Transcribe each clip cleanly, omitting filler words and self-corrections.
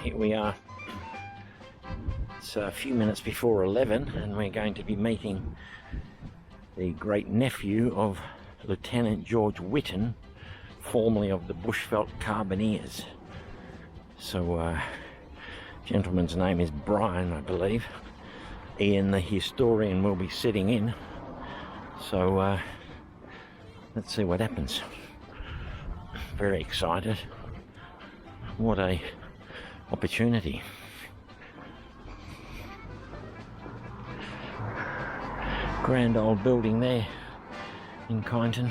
here we are. It's a few minutes before 11 and we're going to be meeting the great nephew of Lieutenant George Witton, formerly of the bushveldt carbineers. So gentleman's name is Brian, I believe. Ian the historian will be sitting in, so let's see what happens. Very excited. What a opportunity. Grand old building there in Kynton.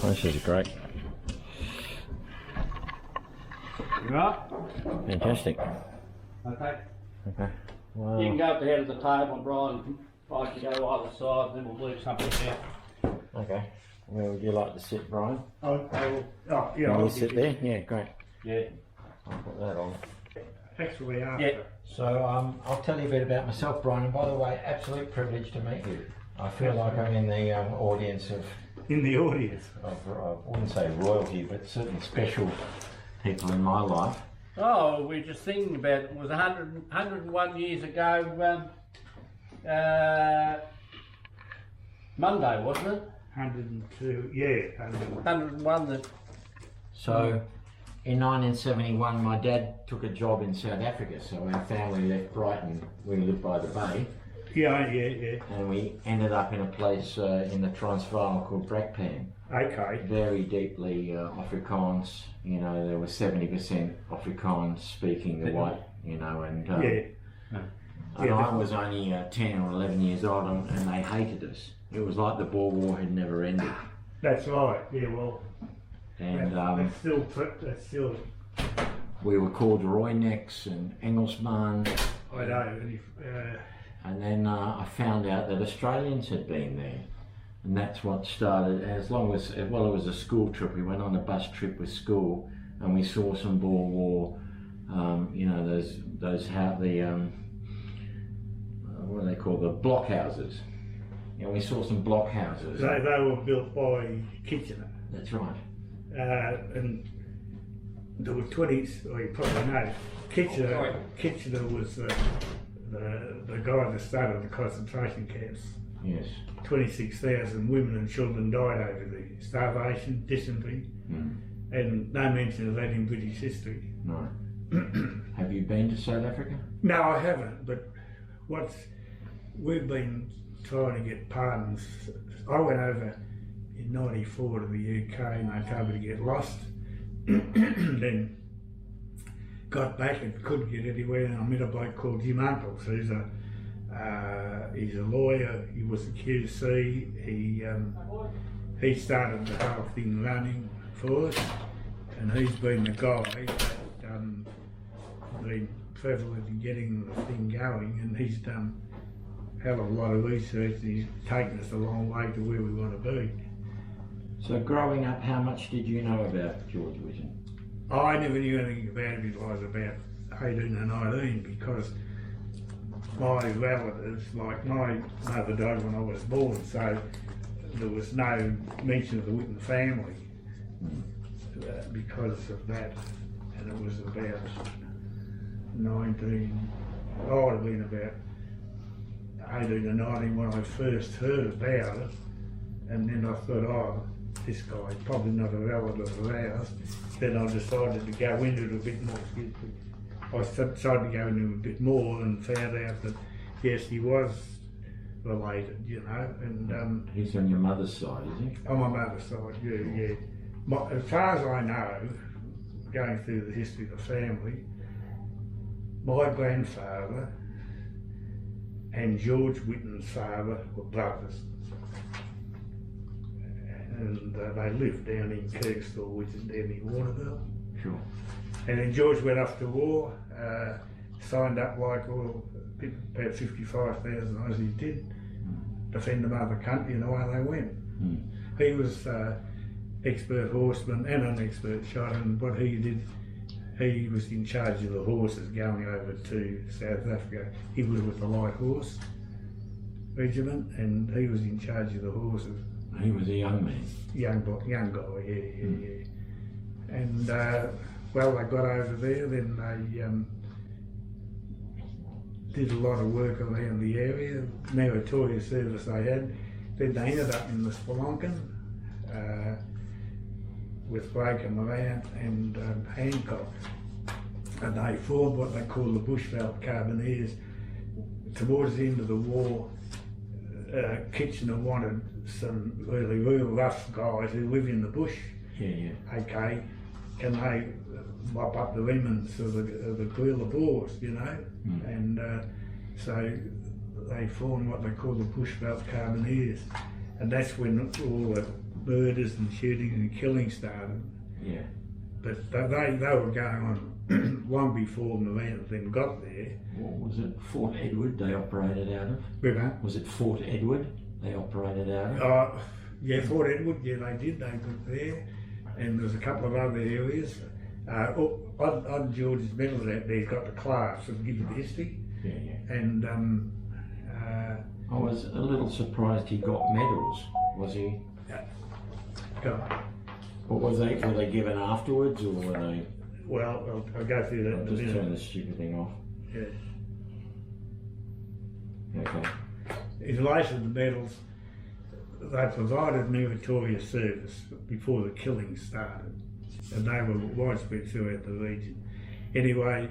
Oh, this is great. You right? Fantastic. Okay. Okay. Wow. You can go up the head of the table, Brian. I can go either side, then we'll leave something there. Okay. Where would you like to sit, Brian? Oh, yeah. Can you sit there? Yeah, great. Yeah. I'll put that on. Actually, after. Yeah. So I'll tell you a bit about myself, Brian. And by the way, absolute privilege to meet you. I feel like I'm in the audience of... In the audience? I wouldn't say royalty, but certainly special people in my life. Oh, we're just thinking about it. It was 101 years ago, Monday, wasn't it? 102, yeah. 101. So, in 1971, my dad took a job in South Africa, so our family left Brighton. We lived by the bay. Yeah. And we ended up in a place in the Transvaal called Brakpan. Okay. Very deeply Afrikaans. You know, there was 70% Afrikaans speaking, the white, you know, and and I was only 10 or 11 years old, and they hated us. It was like the Boer War had never ended. That's right. Yeah, well. And that's still. We were called Rooineks and Engelsman. I know. And then I found out that Australians had been there, and that's what started. As long as, well, it was a school trip. We went on a bus trip with school, and we saw some Boer War. You know, what do they call the blockhouses? You know, we saw some blockhouses. They were built by Kitchener. That's right. And there were 20s. Well, you probably know. Kitchener was the guy that started the concentration camps. Yes. 26,000 women and children died over the starvation, dysentery, and no mention of that in British history. No. Have you been to South Africa? No, I haven't, but we've been trying to get pardons. I went over in '94 to the UK and they told me to get lost. Then got back and couldn't get anywhere, and I met a bloke called Jim Uncles, who's he's a lawyer. He was a QC. He started the whole thing running for us, and he's been the guy that been prevalent in getting the thing going, and he's done a hell of a lot of research, and he's taken us a long way to where we want to be. So growing up, how much did you know about George Witton? I never knew anything about him until I was about 18 or 19, because my relatives, like my mother died when I was born, so there was no mention of the Witton family because of that. And it was about 19, I would have been about 18 or 19 when I first heard about it, and then I thought, oh, this guy's probably not a relative of ours. Then I decided to go into it a bit more. I decided to go into it a bit more and found out that yes, he was related, you know. And he's on your mother's side, is he? On my mother's side, yeah. As far as I know, going through the history of the family, my grandfather and George Witton's father were brothers. And they lived down in Kirkstall, which is down in Warnerville. Sure. And then George went off to war, signed up like all, about 55,000 Aussies did, defend the mother country, and away they went. He was expert horseman and an expert shot, and what he did, he was in charge of the horses going over to South Africa. He was with the Light Horse Regiment, and he was in charge of the horses. He was a young man. Young guy, yeah. And well, they got over there, then they did a lot of work around the area, meritorious service they had. Then they ended up in the Spelunken with Blake and Morant and Handcock. And they formed what they call the bushveldt carbineers. Towards the end of the war, Kitchener wanted some really real rough guys who live in the bush. Yeah. Okay, can they mop up the remnants of the guerrilla Boers, you know? And so they formed what they call the bushveldt carbineers, and that's when all the murders and shooting and killing started. Yeah. But they were going on long before Morant then got there. What was it? Fort Edward they operated out of? River. Was it Fort Edward they operated out of? Yeah, Fort Edward, yeah, they did. They got there. And there's a couple of other areas. On George's medals out there, he's got the class and give you the history. Yeah. And I was a little surprised he got medals. Was he? Yeah. Go on. What were they given afterwards, or were they? Well, I'll go through that in a Just minute. turn this stupid thing off. Yeah. Okay. In relation to the medals, they provided meritorious service before the killings started, and they were widespread throughout the region. Anyway,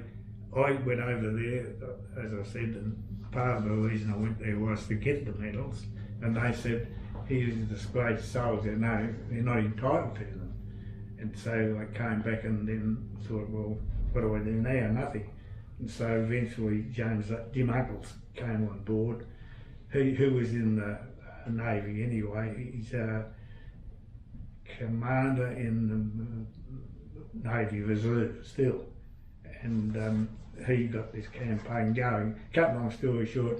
I went over there, as I said, and part of the reason I went there was to get the medals, and they said, he's a disgraced soldier. No, they're not entitled to them. And so I came back and then thought, well, what do I do now? Nothing. And so eventually Jim Uncles came on board, who was in the Navy anyway. He's a commander in the Navy Reserve still. And he got this campaign going. Cut long story short,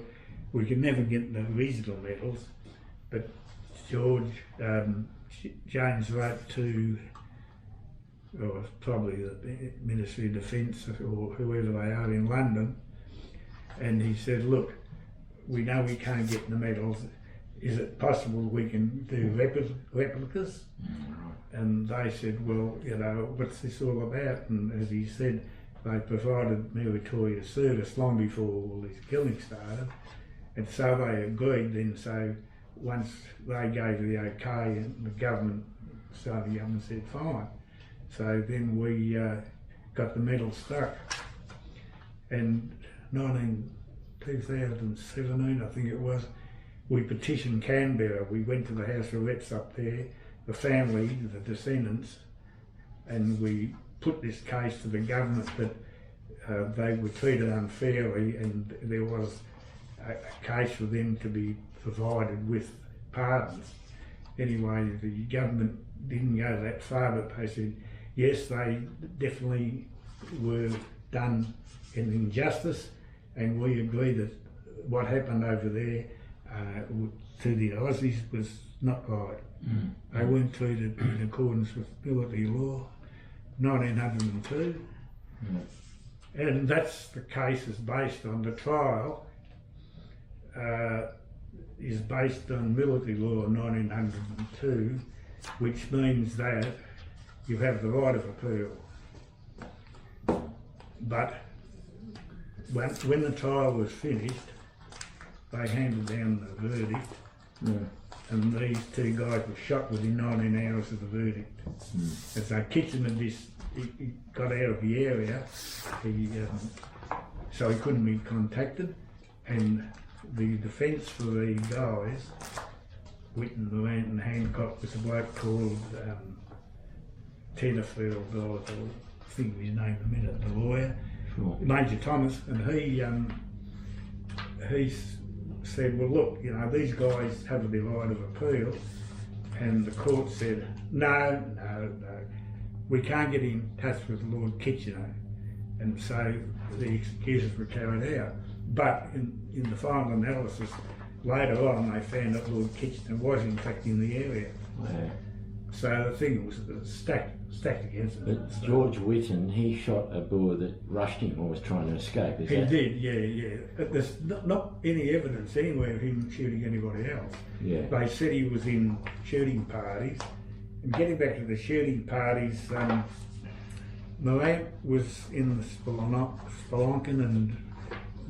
we could never get the regional medals, but James wrote to, or probably the Ministry of Defence or whoever they are in London, and he said, look, we know we can't get the medals, is it possible we can do replicas? And they said, well, you know, what's this all about? And as he said, they provided meritorious service long before all this killing started, and so they agreed then. So once they gave the okay and the government, said fine. So then we got the medal struck, and 2017 I think it was, we petitioned Canberra. We went to the House of Reps up there, the family, the descendants, and we put this case to the government that they were treated unfairly, and there was a case for them to be provided with pardons. Anyway, the government didn't go that far, but they said, yes, they definitely were done an injustice, and we agree that what happened over there to the Aussies was not right. They weren't treated in accordance with military law, 1902. And that's the case is based on. The trial is based on military law 1902, which means that you have the right of appeal. But when the trial was finished, they handed down the verdict, and these two guys were shot within 19 hours of the verdict. And so Kitchener he got out of the area, so he couldn't be contacted, and the defence for the guys, Witton, Morant and Handcock, was a bloke called Tennerfield, I'll think of his name in a minute, the lawyer, Major Thomas, and he said, well look, you know, these guys have the right of appeal, and the court said, no, we can't get in touch with Lord Kitchener, and so the executions were carried out. But in the final analysis, later on they found that Lord Kitchener was in fact in the area. So the thing was stacked against it. But So George Witton, he shot a Boer that rushed him or was trying to escape. he did, yeah. But there's not any evidence anywhere of him shooting anybody else. Yeah. They said he was in shooting parties. And getting back to the shooting parties, Morant was in the Spelonken and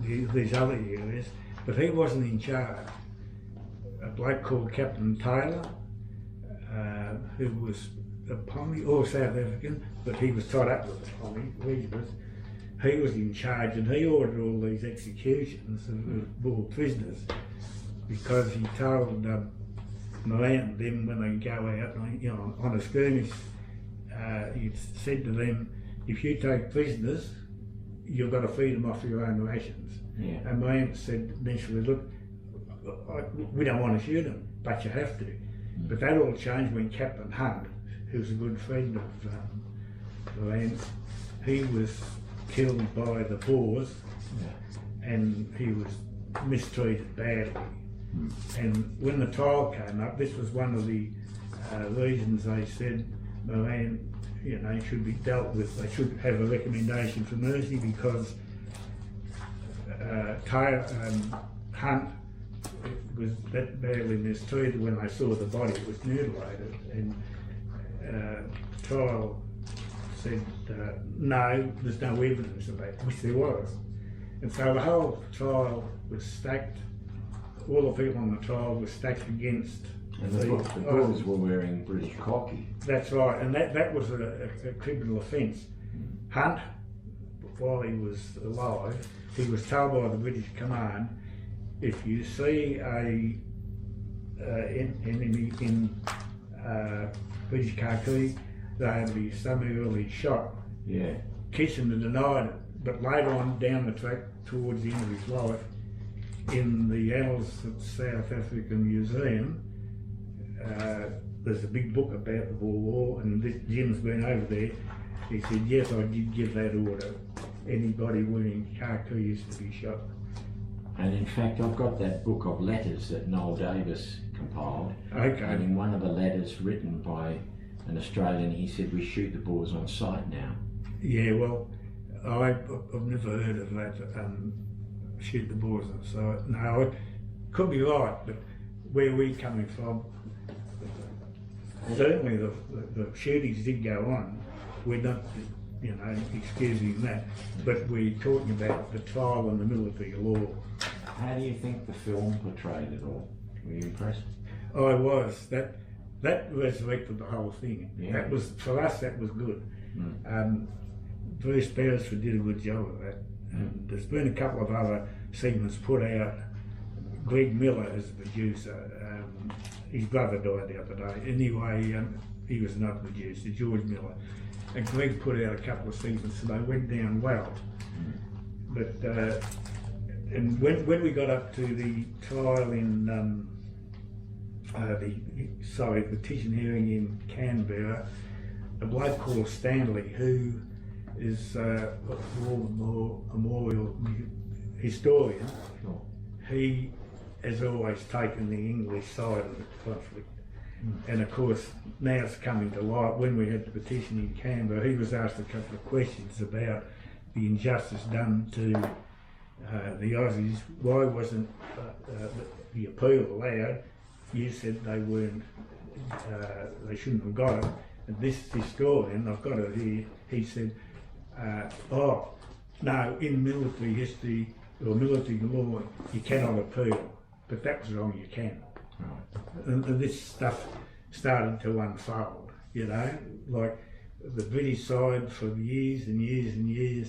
these other areas, but he wasn't in charge. A bloke called Captain Taylor, who was a Pommy or South African, but he was tied up with the Pommy regiment. He was in charge, and he ordered all these executions of Boer prisoners because he told Morant and them when they go out, on a skirmish, he said to them, if you take prisoners, you've got to feed them off your own rations. Yeah. And Morant said initially, look, we don't want to shoot them, but you have to. But that all changed when Captain Hunt, who was a good friend of Morant, he was killed by the Boers, and he was mistreated badly. And when the trial came up, this was one of the reasons they said Morant, should be dealt with. They should have a recommendation for mercy because Hunt was that badly mistreated. When they saw the body, it was mutilated, and trial said no, there's no evidence of that, which there was. And so the whole trial was stacked. All the people on the trial were stacked against. And the Boers were wearing British khaki. That's right, and that was a criminal offence. Hunt, while he was alive, he was told by the British command, if you see a enemy in British khaki, they'll be summarily shot. Yeah. Kynton denied it, but later on down the track, towards the end of his life, in the annals of South African Museum, there's a big book about the Boer War, and Jim's been over there. He said, yes, I did give that order. Anybody wearing khaki used to be shot. And in fact, I've got that book of letters that Noel Davis compiled. Okay. And in one of the letters written by an Australian, he said, we shoot the Boers on sight now. Yeah, well, I've never heard of that, shoot the Boers on sight. No, it could be right, but where we're coming from, certainly the shootings did go on. We're not, excusing that, but we're talking about the trial and the military law. How do you think the film portrayed it all? Were you impressed? I was. That resurrected the whole thing. Yeah. That was, for us, that was good. Bruce Beresford did a good job of that. And there's been a couple of other segments put out. Greg Miller is the producer. His brother died the other day. Anyway, he was another producer, George Miller. And Greg put out a couple of segments and they went down well. But and when we got up to the trial in the petition hearing in Canberra, a bloke called Stanley, who is a war memorial historian, he has always taken the English side of the conflict. And of course, now it's coming to light. When we had the petition in Canberra, he was asked a couple of questions about the injustice done to the Aussies. Why wasn't the appeal allowed? You said they weren't, they shouldn't have got it. And this historian, I've got it here, he said, no, in military history or military law, you cannot appeal. But that was wrong, you can. And this stuff started to unfold, like the British side for years and years and years.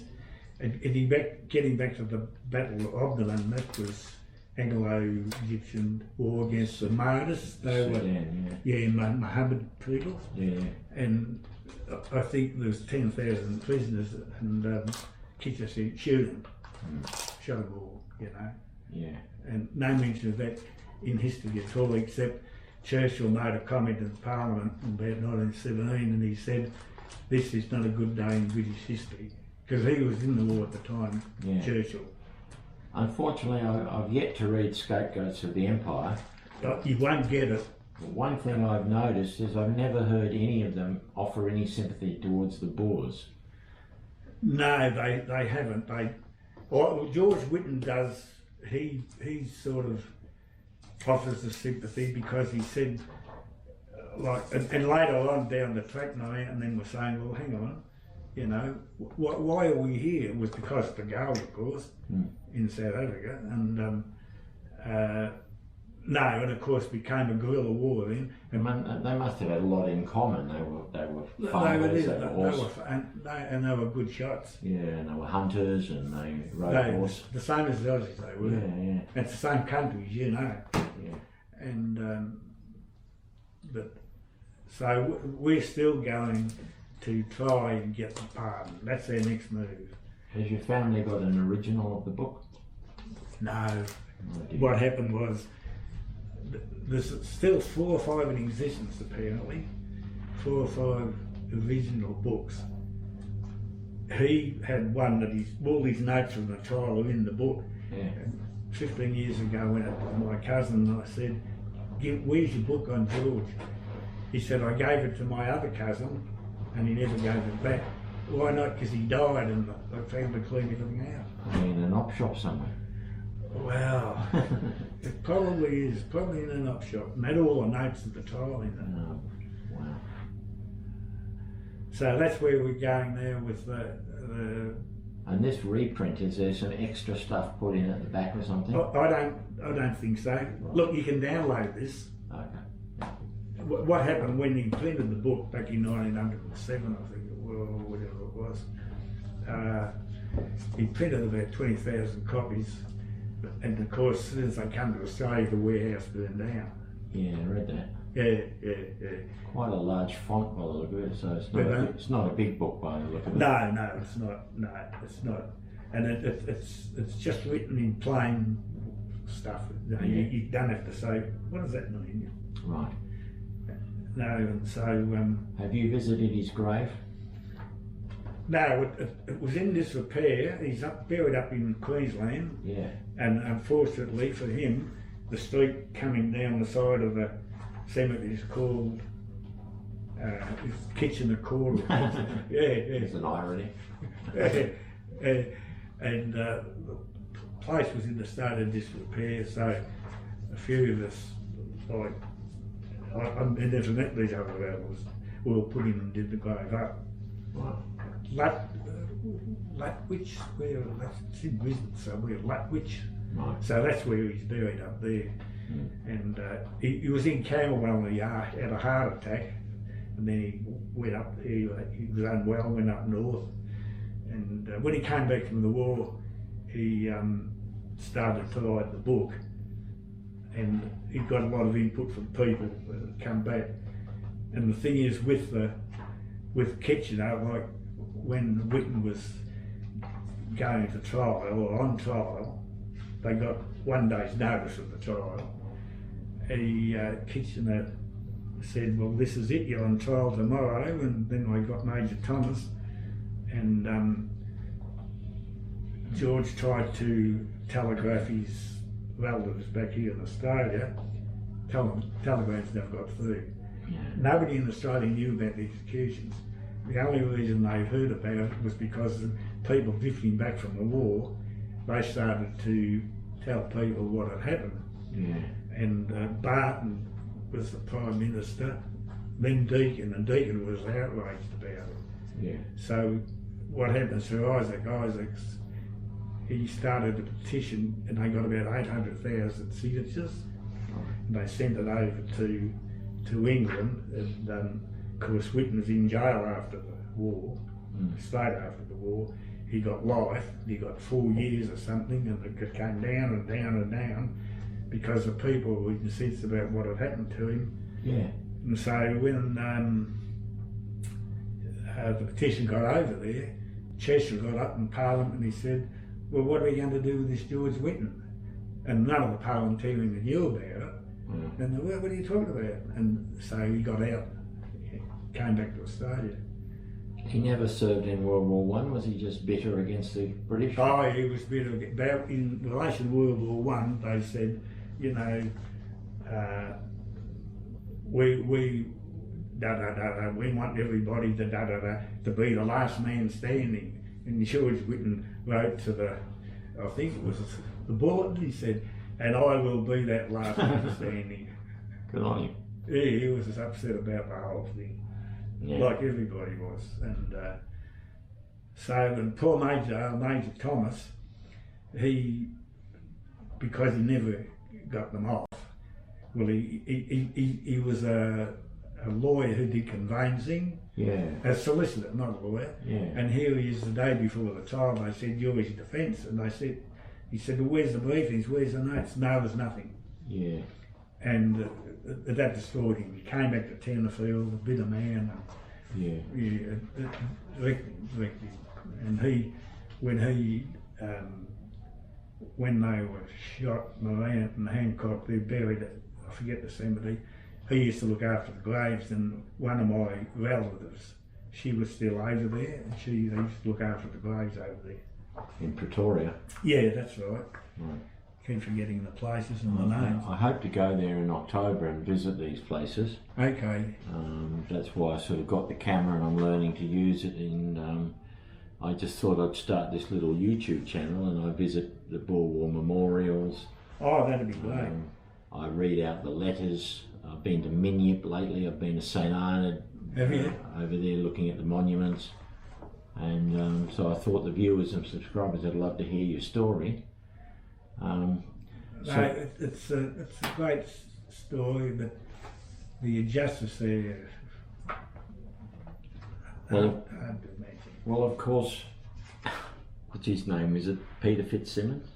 And getting back to the Battle of Omdurman, that was Anglo-Egyptian war against the Mahdists. They were Mohammed people. Yeah. And I think there was 10,000 prisoners, and Kitcher said, shoot them. Show them all, Yeah. And no mention of that in history at all, except Churchill made a comment in Parliament in about 1917, and he said, this is not a good day in British history, because he was in the war at the time, Churchill. Unfortunately, I've yet to read Scapegoats of the Empire. But you won't get it One thing I've noticed is I've never heard any of them offer any sympathy towards the Boers. No, they haven't. Well, George Witton does. He sort of offers the sympathy because he said, and later on down the track, and then we're saying, well, hang on, you know, why are we here? It was because of the goal, of course, in South Africa, and no, and of course became a guerrilla war then. And they must have had a lot in common. They were farmers, they they were good shots. Yeah, and they were hunters, and they rode horse. The same as the Aussies, they were. Yeah. It's the same countries, you know. Yeah. And but so we're still going to try and get the pardon. That's our next move. Has your family got an original of the book? No. What happened was, there's still 4 or 5 in existence apparently, 4 or 5 original books. He had one that all his notes from the trial are in the book. Yeah. And 15 years ago, I went up with my cousin and I said, where's your book on George? He said, I gave it to my other cousin and he never gave it back. Why not? Because he died and I found to clean everything out. In an op shop somewhere. Well, it probably is, probably in an op shop. And had all the notes of the trial in it. Oh, wow. So that's where we're going now with the and this reprint, is there some extra stuff put in at the back or something? I don't think so. Look, you can download this. Okay. What happened when he printed the book back in 1907, I think, or whatever it was, he printed about 20,000 copies, and of course, as soon as they come to Australia, the warehouse burned down. Yeah, I read that. Yeah. Quite a large font by the look of it, so it's not a big book by the look of it. No, it's not. No, it's not. And it's just written in plain stuff. You know, you don't have to say, what does that mean? Right. No, and so... have you visited his grave? No, it was in disrepair. He's buried up in Queensland. Yeah. And unfortunately for him, the street coming down the side of the cemetery is called Kynton RSL. Yeah. It's an irony. And the place was in a state of disrepair, so a few of us, like, I never met these other rebels, we were put in and did the grave up. Wow. Lutwich, it's in Brisbane somewhere, Lutwich. Right. So that's where he's buried up there. And he was in Camberwell and he had a heart attack, and then he went up there, he was unwell, went up north, and when he came back from the war, he started to write the book, and he got a lot of input from people that come back. And the thing is, with Kitchener, like when Witton was going to trial or on trial, they got 1 day's notice of the trial. Kitchener said, well, this is it, you're on trial tomorrow. And then I got Major Thomas, and George tried to telegraph his relatives back here in Australia. Telegrams never got through. Nobody in Australia knew about the executions. The only reason they heard about it was because of people drifting back from the war. They started to tell people what had happened. Yeah. And Barton was the Prime Minister, then Deakin, and Deakin was outraged about it. Yeah. So what happened to Isaacs, he started a petition and they got about 800,000 signatures. And they sent it over to England, and of course Witton was in jail after the war, straight after the war. He got life, he got 4 years or something, and it came down and down and down because the people were incensed about what had happened to him. Yeah. And so when the petition got over there, Cheshire got up in Parliament and he said, well, what are we going to do with this George Witton? And none of the parliamentarians knew about it. And they were, what are you talking about? And so he got out, came back to Australia. He never served in World War I, was he just bitter against the British? Oh, he was bitter. In relation to World War I, they said, you know, we we want everybody to be the last man standing. And George Witton wrote to I think it was the Bulletin, he said, and I will be that last man standing. Good on you. Yeah, he was just upset about the whole thing, like everybody was. And and poor Major Thomas, because he never got them off, well, he was a lawyer who did conveyancing, a solicitor, not a lawyer. And here he is the day before the trial. They said, "You're his defence," and he said, "Well, where's the briefings? Where's the notes?" "No, there's nothing." And that destroyed him. He came back to Tenterfield, a bitter man. And when they were shot, Morant and Handcock, they buried it. I forget the cemetery. He used to look after the graves, and one of my relatives, she was still over there, and they used to look after the graves over there. In Pretoria? Yeah, that's right. Keep forgetting the places and the names. I hope to go there in October and visit these places. Okay. That's why I sort of got the camera and I'm learning to use it. I just thought I'd start this little YouTube channel and I visit the Boer War memorials. Oh, that'd be great. I read out the letters. I've been to Minyip lately. I've been to St Arnaud. Have you? Over there looking at the monuments. And so I thought the viewers and subscribers would love to hear your story. It's a great story, but the injustice there, hard to imagine. Well, of course, what's his name? Is it Peter Fitzsimmons?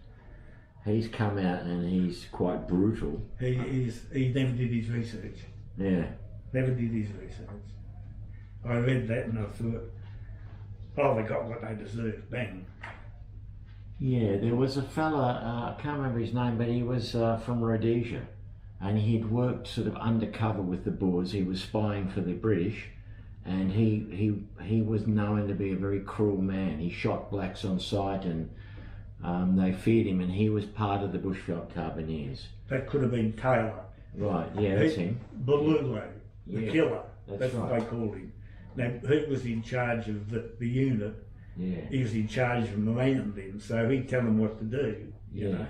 He's come out and he's quite brutal. He never did his research. Never did his research. I read that and I thought, oh, they got what they deserved, bang. Yeah, there was a fella, I can't remember his name, but he was from Rhodesia, and he'd worked sort of undercover with the Boers. He was spying for the British, and he was known to be a very cruel man. He shot blacks on sight, and they feared him, and he was part of the bushveldt carbineers. That could have been Taylor. Right, yeah, that's him. Balula, the killer. That's right. What they called him. Now, he was in charge of the unit. He was in charge of Morant then, so he'd tell them what to do, you know.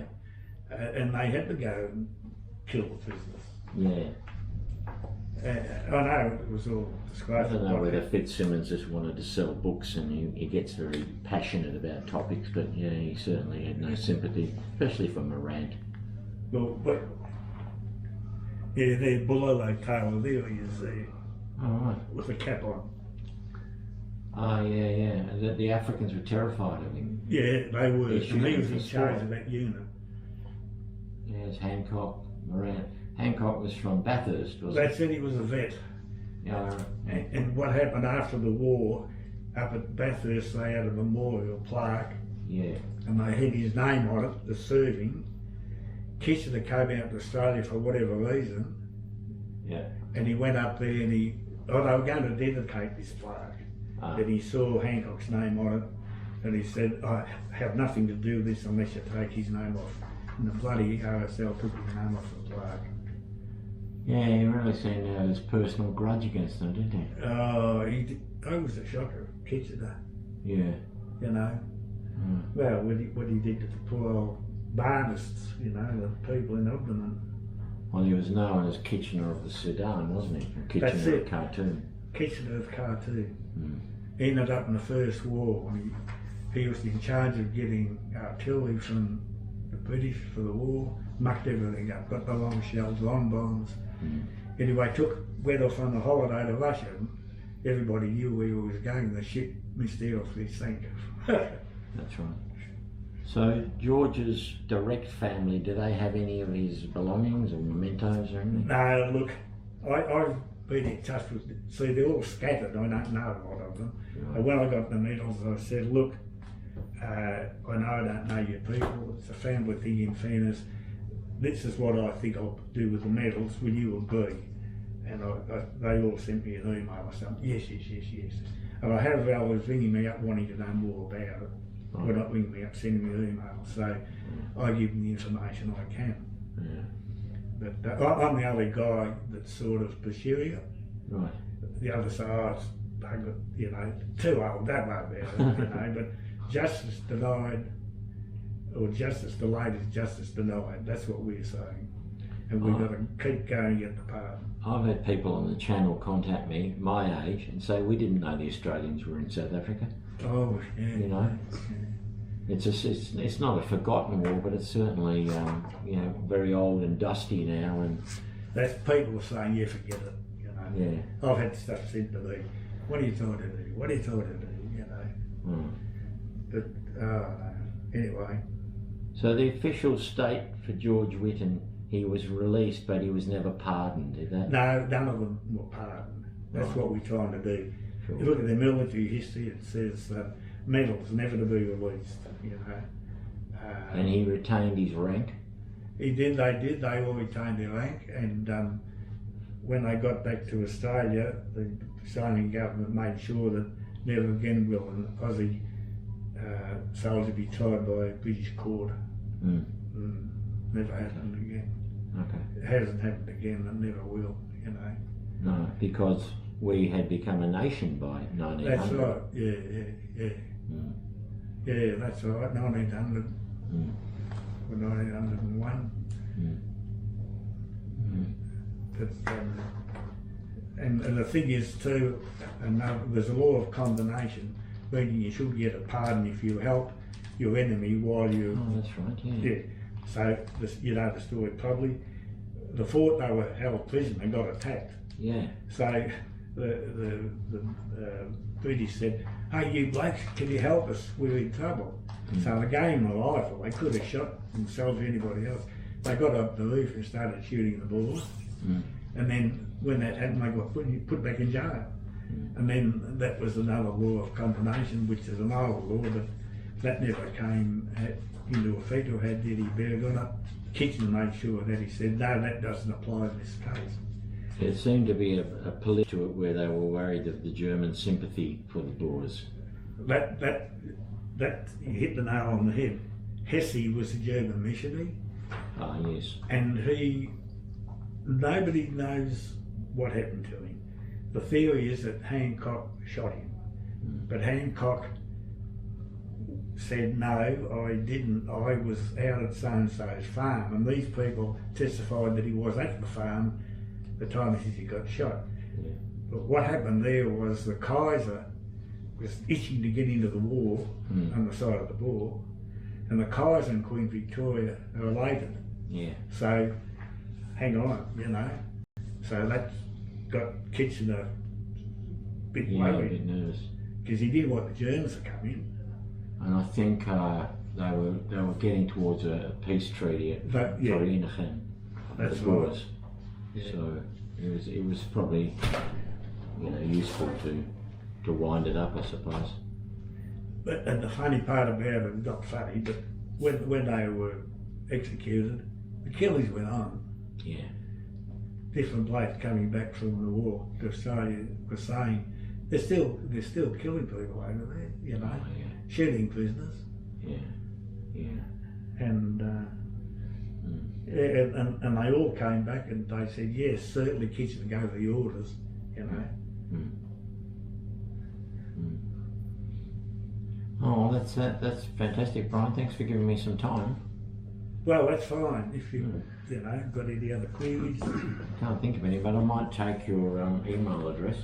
And they had to go and kill the prisoners. I know it was all described. I don't know whether Fitzsimmons just wanted to sell books and he gets very passionate about topics, but yeah, he certainly had no sympathy, especially for Morant. Well, but yeah, there, Bulolo Taylor, there he is there. Oh, right. With a cap on. Oh, yeah. The Africans were terrified of him. Yeah, they were. And he was in charge of that unit. Yes, Handcock, Morant. Hancock was from Bathurst, wasn't They said he was a vet. And what happened after the war, up at Bathurst, they had a memorial plaque. And they had his name on it to serve him. Kitchener came out to Australia for whatever reason. And he went up there and they were going to dedicate this plaque. And he saw Hancock's name on it, and he said, "I have nothing to do with this unless you take his name off." And the bloody RSL took his name off the plaque. Yeah, he really seemed to have his personal grudge against them, didn't he? Oh, he did. I was a shocker, Kitchener. You know. Well, what he did to the poor old Barnists, you know, the people in Ogden. Well, he was known as Kitchener of the Sudan, wasn't he? Kitchener of Khartoum. Kitchener of Khartoum. He ended up in the First War. He was in charge of getting artillery from the British for the war, mucked everything up, got the long shells, long bombs. Anyway, went off on a holiday to Russia. Everybody knew where he was going. The ship mysteriously sank. That's right. So George's direct family, do they have any of his belongings or mementos or anything? No, look, I've been in touch with, see, they're all scattered. I don't know a lot of them. And when I got the medals, I said, look, I know I don't know your people. It's a family thing, in fairness. This is what I think I'll do with the medals. Will you agree? And they all sent me an email or something. Yes. And I have relatives ringing me up wanting to know more about it. Well, not ringing me up, sending me emails. So I give them the information I can. But I'm the only guy that's sort of pursuing it. Right. The other side's, you know, too old, don't worry about it, you know, but justice denied, or justice delayed is justice denied. That's what we're saying. And we've got to keep going to get the pardon. I've had people on the channel contact me, my age, and say we didn't know the Australians were in South Africa. Oh, yeah. You know, yeah. it's not a forgotten war, but it's certainly you know, very old and dusty now. And That's people saying, yeah, forget it. You know. Yeah. I've had stuff said to me. What are you trying to do? What are you trying to do? You know. But anyway. So the official state for George Witton, he was released, but he was never pardoned. Is that? No, none of them were pardoned. That's Right. what we're trying to do. Sure. You look at their military history, it says medals never to be released, you know. And he retained his rank. They did, they all retained their rank, and when they got back to Australia, the Australian government made sure that never again will an Aussie soldier be tried by a British court. Never happened again. Okay. It hasn't happened again, and never will, you know. No, because we had become a nation by 1900. That's right, yeah. Yeah, that's right, 1900 or 1901. But, and the thing is too, there's a law of condemnation, meaning you should get a pardon if you help your enemy while you... Oh, that's right, yeah. Yeah, so you know the story probably. The fort they were held prisoner got attacked. Yeah. So the British said, hey, you blokes, can you help us? We're in trouble. So they gave them a rifle. They could have shot themselves or anybody else. They got up the roof and started shooting the boys. And then when that happened, they got put back in jail. And then that was another law of condemnation, which is an old law, but that never came into effect or had any bearing on it. Kynton made sure that he said, no, that doesn't apply in this case. There seemed to be a political where they were worried of the German sympathy for the Boers. That you hit the nail on the head. Hesse was a German missionary. Ah, yes. And nobody knows what happened to him. The theory is that Handcock shot him. But Handcock said, no, I didn't. I was out at so-and-so's farm. And these people testified that he was at the farm the time he got shot. Yeah. But what happened there was the Kaiser was itching to get into the war on the side of the Boer, and the Kaiser and Queen Victoria are related. Yeah. So, hang on, you know. So that got Kynton a bit Yeah, a worried, bit nervous. because he didn't want the Germans to come in. And I think they were getting towards a peace treaty at Yeah. Vereniging. That's the right. Boers. Yeah. So it was probably, you know, useful to wind it up, I suppose. But and the funny part about it, not funny, but when they were executed, the killings went on. Yeah. Different blokes coming back from the war to Australia were saying they're still killing people over there, you know, Oh, yeah. shooting prisoners. Yeah. Yeah. And and they all came back and they said, yes, certainly Kynton gave the orders, you know. Oh, that's fantastic, Brian. Thanks for giving me some time. Well, that's fine if you you know got any other queries. Can't think of any, but I might take your email address.